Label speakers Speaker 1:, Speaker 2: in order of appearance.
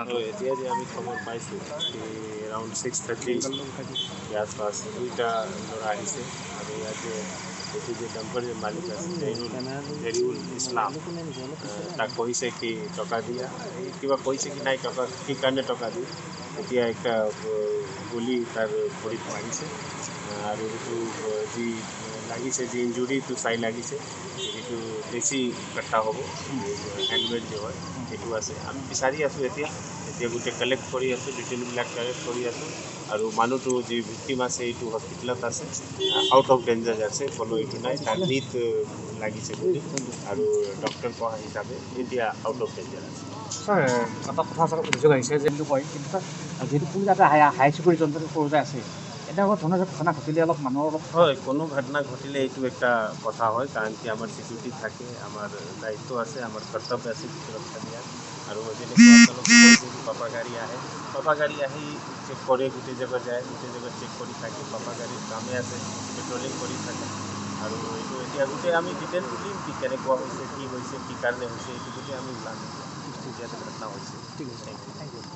Speaker 1: আৰু এতিয়া যে আমি খবৰ পাইছোঁ এৰাউণ্ড 6:30 আছপাছ দুইটা ল'ৰা আহিছে আৰু ইয়াত যে এইটো যে ডাম্পাৰ যে মালিক আছে জেৰিউল ইছলাম তাক কৈছে কি টকা দিয়া কিবা কৈছে কি নাই টকা কি কাৰণে টকা দি এতিয়া একটা গুলি তাৰ ভৰিত মাৰিছে আৰু সেইটো যি লাগিছে যি ইঞ্জুৰিটো চাই লাগিছে সেইটো বেছি কটা হ'ব হেলমেট যে হয় সেইটো আছে আমি বিচাৰি আছোঁ এতিয়া গোটেই কালেক্ট কৰি আছোঁ ডিটেইলবিলাক কালেক্ট কৰি আছোঁ আৰু মানুহটো যি ভিক্টিম আছে এইটো হস্পিটেলত আছে আউট অফ ডেঞ্জাৰ আছে কোনো এইটো নাই তাৰ নিট লাগিছে বুলি আৰু ডক্টৰ কোৱা হিচাপে এতিয়া আউট অফ ডেঞ্জাৰ আছে
Speaker 2: ছাৰ এটা কথা অভিযোগ আহিছে যিটো কয় কিন্তু ছাৰ যিহেতু পুলিচ এটা হাই চিকিউৰিটি যন্ত্ৰটো কৰোঁতে আছে এনেকুৱা ধৰণৰ ঘটনা ঘটিলে অলপ মানুহৰ অলপ
Speaker 1: হয় কোনো ঘটনা ঘটিলে এইটো একটা কথা হয় কাৰণ কি আমাৰ চিকিউৰিটি থাকে আমাৰ দায়িত্ব আছে আমাৰ কৰ্তব্য আছে সুৰক্ষা দিয়াৰ আৰু যেনেকুৱা আপোনালোকে পাপা গাড়ী আহি চেক কৰে গোটেই জেগা যায় গোটেই জেগা চেক কৰি থাকে পাপা গাড়ীৰ কামে আছে পেট্ৰলিং কৰি থাকে আৰু এইটো এতিয়া গোটেই আমি ডিটেইলটো দিম কি কেনেকুৱা হৈছে কি কাৰণে হৈছে এইটো গোটেই আমি ওলাম ইয়াতে ঘটনা হৈছে
Speaker 2: ঠিক আছে থেংক ইউ